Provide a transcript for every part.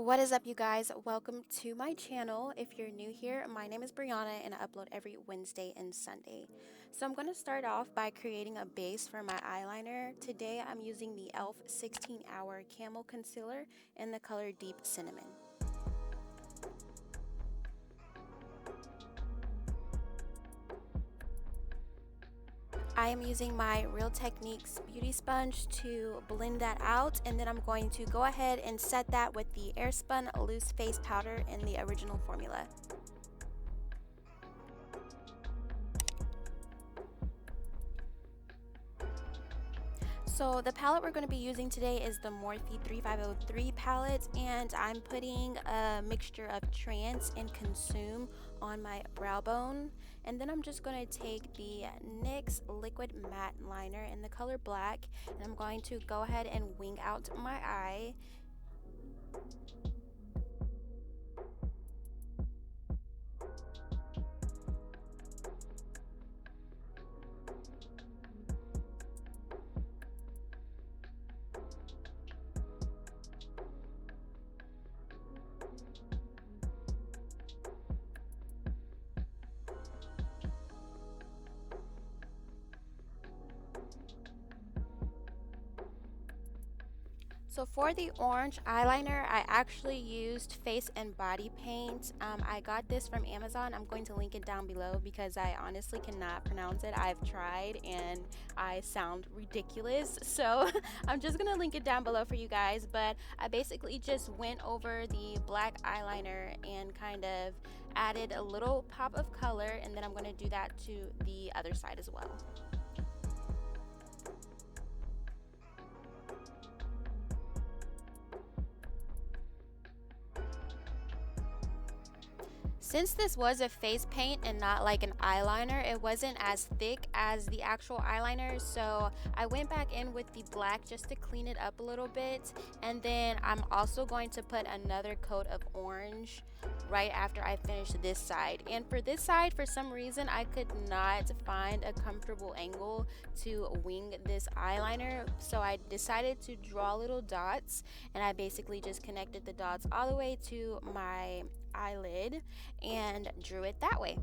What is up, you guys? Welcome to my channel. If you're new here, my name is Breawna and I upload every Wednesday and Sunday. So I'm going to start off by creating a base for my eyeliner. Today I'm using the e.l.f. 16 Hour Camel Concealer in the color Deep Cinnamon. I am using my Real Techniques beauty sponge to blend that out, and then I'm going to go ahead and set that with the Airspun Loose Face Powder in the original formula. So the palette we're going to be using today is the Morphe 3503 palette, and I'm putting a mixture of Trance and Consume on my brow bone. And then I'm just going to take the NYX Liquid Matte Liner in the color Black, and I'm going to go ahead and wing out my eye. So for the orange eyeliner, I actually used Face and Body Paint. I got this from Amazon. I'm going to link it down below because I honestly cannot pronounce it. I've tried and I sound ridiculous. So I'm just going to link it down below for you guys. But I basically just went over the black eyeliner and kind of added a little pop of color. And then I'm going to do that to the other side as well. Since this was a face paint and not like an eyeliner, it wasn't as thick as the actual eyeliner, so I went back in with the black just to clean it up a little bit. And then I'm also going to put another coat of orange right after I finish this side. And for this side, for some reason, I could not find a comfortable angle to wing this eyeliner, so I decided to draw little dots, and I basically just connected the dots all the way to my eyelid and drew it that way.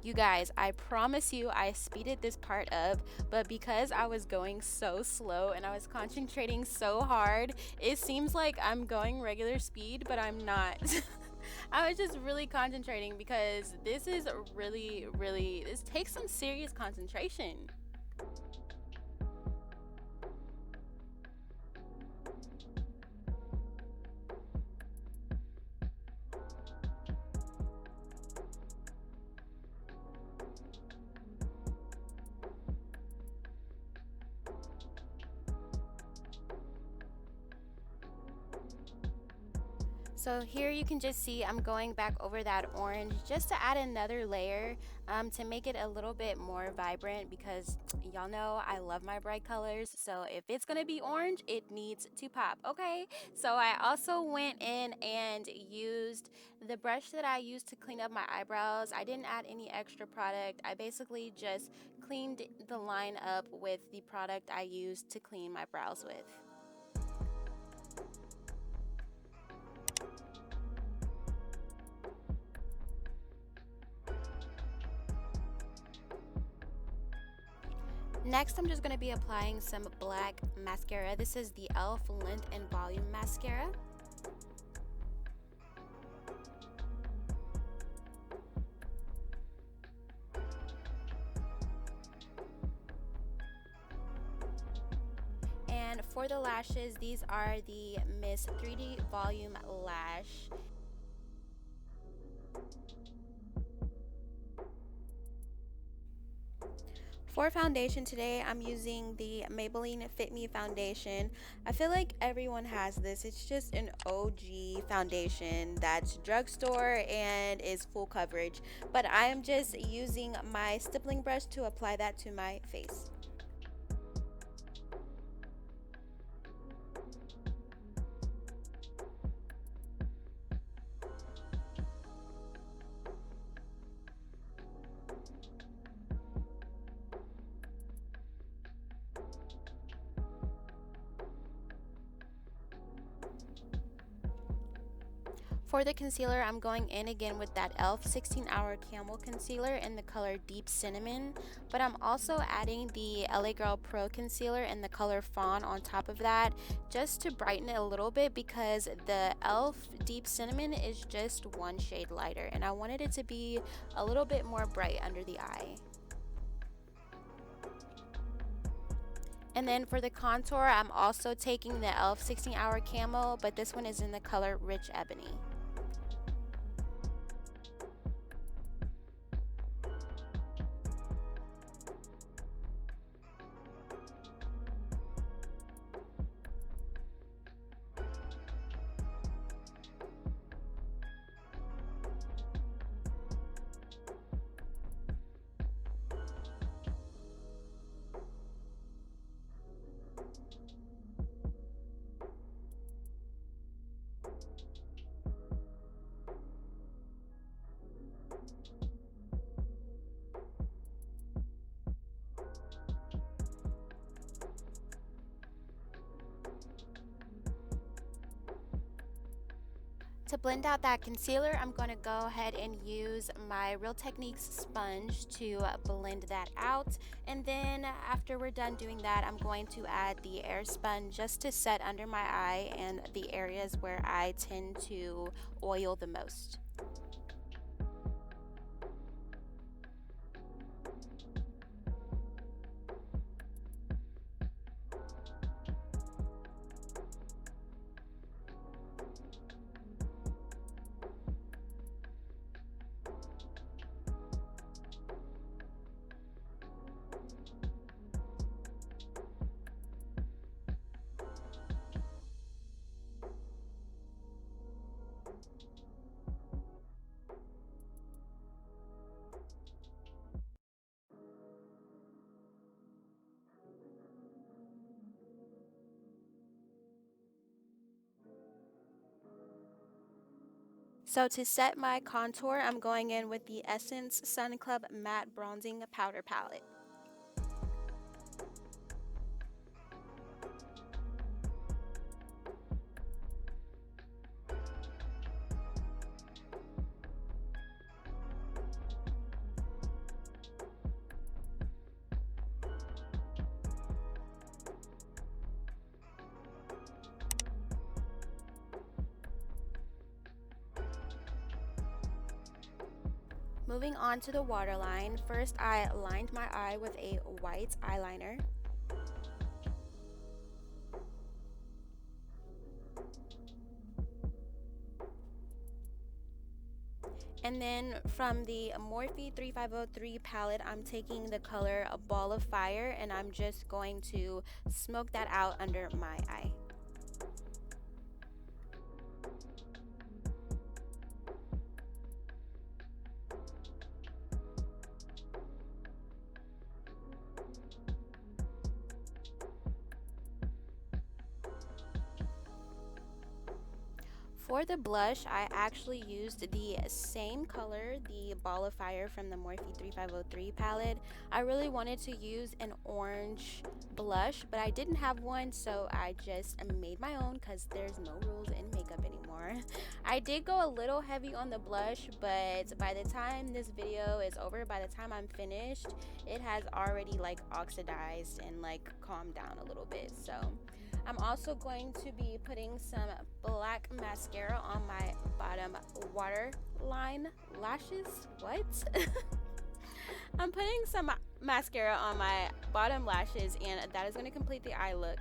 You guys, I promise you I speeded this part up, but because I was going so slow and I was concentrating so hard, it seems like I'm going regular speed, but I'm not. I was just really concentrating because this is this takes some serious concentration. So here you can just see I'm going back over that orange just to add another layer to make it a little bit more vibrant, because y'all know I love my bright colors. So if it's gonna be orange, it needs to pop, okay? So I also went in and used the brush that I used to clean up my eyebrows. I didn't add any extra product. I basically just cleaned the line up with the product I used to clean my brows with. Next, I'm just going to be applying some black mascara. This is the e.l.f. Length and Volume Mascara. And for the lashes, these are the Miss 3D Volume Lash. For foundation today, I'm using the Maybelline Fit Me foundation. I feel like everyone has this. It's just an OG foundation that's drugstore and is full coverage. But I am just using my stippling brush to apply that to my face. For the concealer, I'm going in again with that e.l.f. 16-Hour Camel Concealer in the color Deep Cinnamon, but I'm also adding the LA Girl Pro Concealer in the color Fawn on top of that, just to brighten it a little bit, because the e.l.f. Deep Cinnamon is just one shade lighter, and I wanted it to be a little bit more bright under the eye. And then for the contour, I'm also taking the e.l.f. 16-Hour Camo, but this one is in the color Rich Ebony. To blend out that concealer, I'm going to go ahead and use my Real Techniques sponge to blend that out. And then after we're done doing that, I'm going to add the air sponge just to set under my eye and the areas where I tend to oil the most. So to set my contour, I'm going in with the Essence Sun Club Matte Bronzing Powder Palette. Moving on to the waterline, first I lined my eye with a white eyeliner. And then from the Morphe 3503 palette, I'm taking the color A Ball of Fire, and I'm just going to smoke that out under my eye. For the blush, I actually used the same color, the Ball of Fire from the Morphe 3503 palette. I really wanted to use an orange blush, but I didn't have one, so I just made my own because there's no rules in makeup anymore. I did go a little heavy on the blush, but by the time this video is over, by the time I'm finished, it has already like oxidized and like calmed down a little bit. So I'm also going to be putting some black mascara on my bottom waterline lashes. What? I'm putting some mascara on my bottom lashes, and that is going to complete the eye look.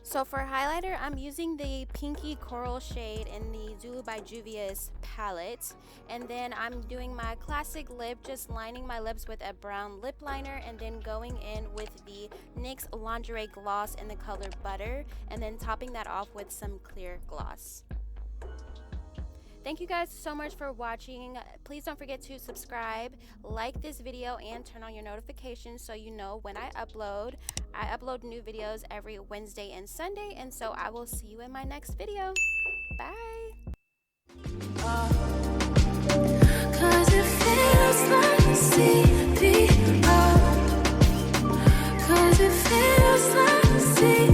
So for highlighter, I'm using the pinky coral shade in the Zulu by Juvia's palette, and then I'm doing my classic lip, just lining my lips with a brown lip liner, and then going in with the NYX Lingerie Gloss in the color Butter, and then topping that off with some clear gloss. Thank you guys so much for watching. Please don't forget to subscribe, like this video, and turn on your notifications so you know when I upload. I upload new videos every Wednesday and Sunday, and so I will see you in my next video. Bye! 'Cause it feels like CPR. 'Cause it feels like CPR.